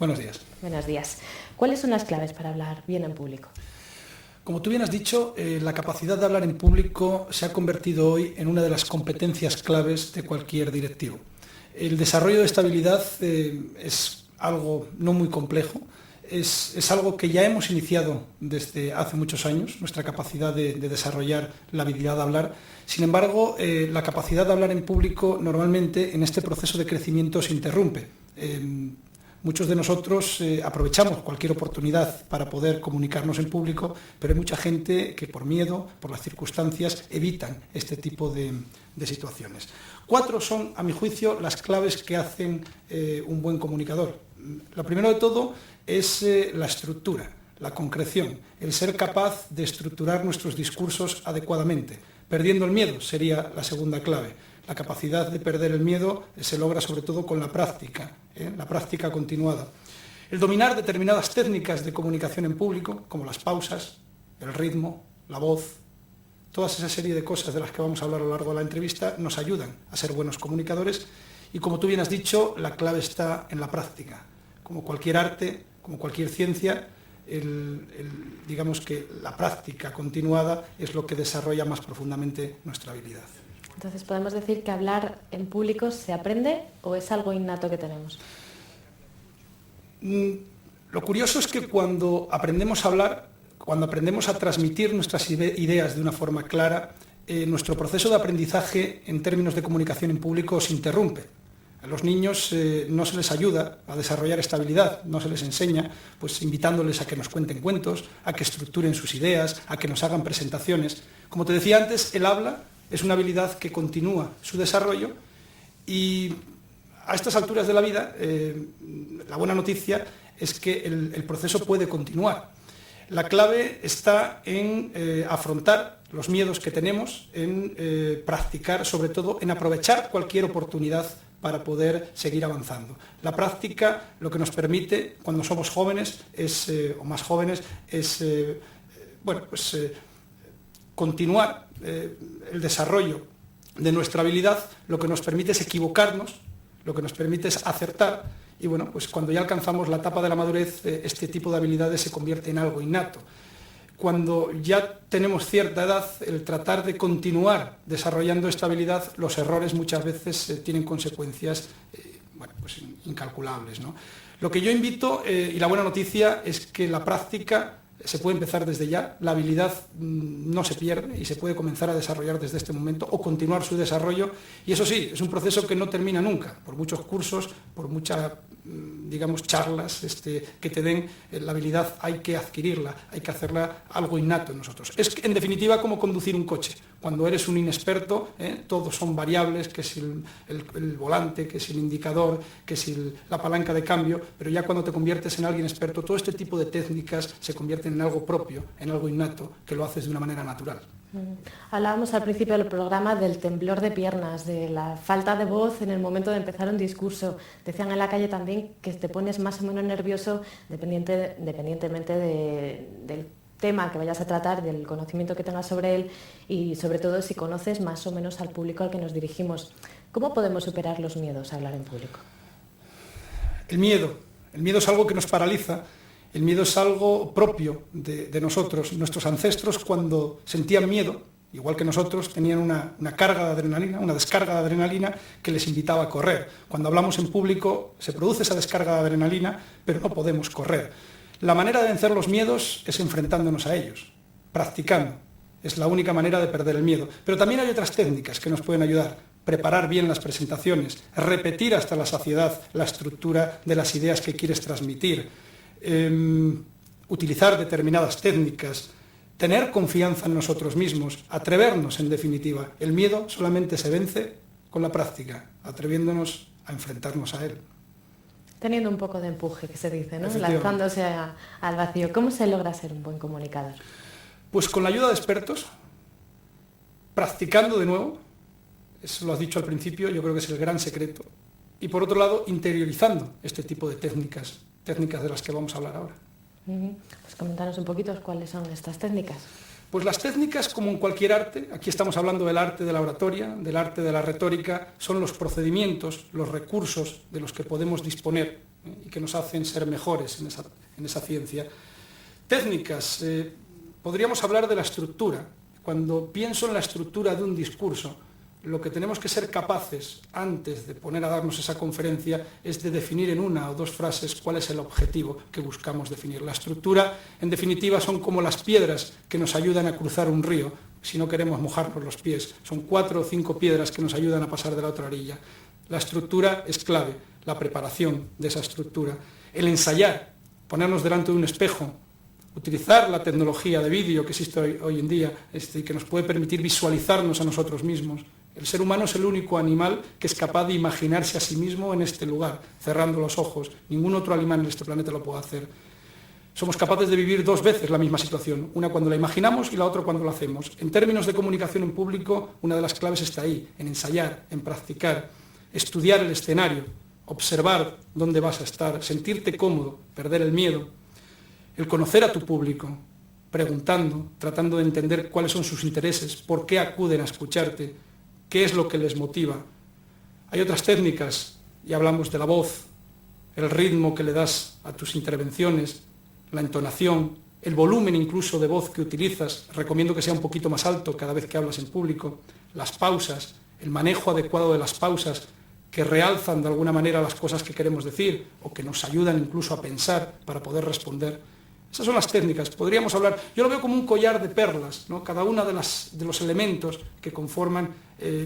Buenos días. Buenos días. ¿Cuáles son las claves para hablar bien en público? Como tú bien has dicho, la capacidad de hablar en público se ha convertido hoy en una de las competencias claves de cualquier directivo. El desarrollo de esta habilidad es algo no muy complejo, es algo que ya hemos iniciado desde hace muchos años, nuestra capacidad de desarrollar la habilidad de hablar. Sin embargo, la capacidad de hablar en público normalmente en este proceso de crecimiento se interrumpe. Muchos de nosotros aprovechamos cualquier oportunidad para poder comunicarnos en público, pero hay mucha gente que por miedo, por las circunstancias, evitan este tipo de situaciones. 4 son, a mi juicio, las claves que hacen un buen comunicador. Lo primero de todo es la estructura, la concreción, el ser capaz de estructurar nuestros discursos adecuadamente. Perdiendo el miedo sería la segunda clave. La capacidad de perder el miedo se logra sobre todo con la práctica continuada. El dominar determinadas técnicas de comunicación en público, como las pausas, el ritmo, la voz, toda esa serie de cosas de las que vamos a hablar a lo largo de la entrevista nos ayudan a ser buenos comunicadores y, como tú bien has dicho, la clave está en la práctica. Como cualquier arte, como cualquier ciencia, digamos que la práctica continuada es lo que desarrolla más profundamente nuestra habilidad. Entonces, ¿podemos decir que hablar en público se aprende o es algo innato que tenemos? Lo curioso es que cuando aprendemos a hablar, cuando aprendemos a transmitir nuestras ideas de una forma clara, nuestro proceso de aprendizaje en términos de comunicación en público se interrumpe. A los niños no se les ayuda a desarrollar esta habilidad, no se les enseña, pues invitándoles a que nos cuenten cuentos, a que estructuren sus ideas, a que nos hagan presentaciones. Como te decía antes, el habla es una habilidad que continúa su desarrollo y a estas alturas de la vida la buena noticia es que el proceso puede continuar. La clave está en afrontar los miedos que tenemos, en practicar, sobre todo en aprovechar cualquier oportunidad para poder seguir avanzando. La práctica lo que nos permite, cuando somos jóvenes o más jóvenes, es continuar el desarrollo de nuestra habilidad. Lo que nos permite es equivocarnos, lo que nos permite es acertar y pues cuando ya alcanzamos la etapa de la madurez, este tipo de habilidades se convierte en algo innato. Cuando ya tenemos cierta edad, el tratar de continuar desarrollando esta habilidad, los errores muchas veces tienen consecuencias incalculables, ¿no? Lo que yo invito, y la buena noticia, es que la práctica se puede empezar desde ya, la habilidad no se pierde y se puede comenzar a desarrollar desde este momento o continuar su desarrollo, y eso sí, es un proceso que no termina nunca, por muchos cursos, por muchas charlas que te den, la habilidad hay que adquirirla, hay que hacerla algo innato en nosotros. Es en definitiva como conducir un coche. Cuando eres un inexperto, todos son variables, que si el volante, que si el indicador, que si la palanca de cambio, pero ya cuando te conviertes en alguien experto, todo este tipo de técnicas se convierten en algo propio, en algo innato, que lo haces de una manera natural. Hablábamos al principio del programa del temblor de piernas, de la falta de voz en el momento de empezar un discurso. Decían en la calle también que te pones más o menos nervioso dependientemente del tema que vayas a tratar, del conocimiento que tengas sobre él y sobre todo si conoces más o menos al público al que nos dirigimos. ¿Cómo podemos superar los miedos a hablar en público? El miedo es algo que nos paraliza. El miedo es algo propio de nosotros. Nuestros ancestros, cuando sentían miedo, igual que nosotros, tenían una carga de adrenalina, una descarga de adrenalina que les invitaba a correr. Cuando hablamos en público se produce esa descarga de adrenalina, pero no podemos correr. La manera de vencer los miedos es enfrentándonos a ellos, practicando. Es la única manera de perder el miedo. Pero también hay otras técnicas que nos pueden ayudar. Preparar bien las presentaciones, repetir hasta la saciedad la estructura de las ideas que quieres transmitir, utilizar determinadas técnicas, tener confianza en nosotros mismos, atrevernos en definitiva. El miedo solamente se vence con la práctica, atreviéndonos a enfrentarnos a él. Teniendo un poco de empuje, que se dice, ¿no? Lanzándose al vacío. ¿Cómo se logra ser un buen comunicador? Pues con la ayuda de expertos, practicando de nuevo, eso lo has dicho al principio, yo creo que es el gran secreto. Y por otro lado, interiorizando este tipo de técnicas de las que vamos a hablar ahora. Pues coméntanos un poquito cuáles son estas técnicas. Pues las técnicas, como en cualquier arte, aquí estamos hablando del arte de la oratoria, del arte de la retórica, son los procedimientos, los recursos de los que podemos disponer y que nos hacen ser mejores en esa ciencia. Técnicas, podríamos hablar de la estructura. Cuando pienso en la estructura de un discurso, lo que tenemos que ser capaces, antes de poner a darnos esa conferencia, es de definir en una o dos frases cuál es el objetivo que buscamos definir. La estructura, en definitiva, son como las piedras que nos ayudan a cruzar un río, si no queremos mojarnos los pies. Son 4 o 5 piedras que nos ayudan a pasar de la otra orilla. La estructura es clave, la preparación de esa estructura. El ensayar, ponernos delante de un espejo, utilizar la tecnología de vídeo que existe hoy en día y que nos puede permitir visualizarnos a nosotros mismos. El ser humano es el único animal que es capaz de imaginarse a sí mismo en este lugar, cerrando los ojos. Ningún otro animal en este planeta lo puede hacer. Somos capaces de vivir 2 veces la misma situación, una cuando la imaginamos y la otra cuando la hacemos. En términos de comunicación en público, una de las claves está ahí, en ensayar, en practicar, estudiar el escenario, observar dónde vas a estar, sentirte cómodo, perder el miedo, el conocer a tu público, preguntando, tratando de entender cuáles son sus intereses, por qué acuden a escucharte, qué es lo que les motiva. Hay otras técnicas, y hablamos de la voz, el ritmo que le das a tus intervenciones, la entonación, el volumen incluso de voz que utilizas. Recomiendo que sea un poquito más alto cada vez que hablas en público. Las pausas, el manejo adecuado de las pausas que realzan de alguna manera las cosas que queremos decir o que nos ayudan incluso a pensar para poder responder. Esas son las técnicas. Podríamos hablar, yo lo veo como un collar de perlas, ¿no? Cada una de los elementos que conforman,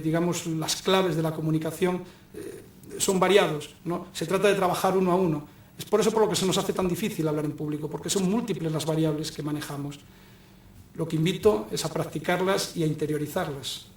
digamos, las claves de la comunicación son variados, ¿no? Se trata de trabajar uno a uno. Es por eso por lo que se nos hace tan difícil hablar en público, porque son múltiples las variables que manejamos. Lo que invito es a practicarlas y a interiorizarlas.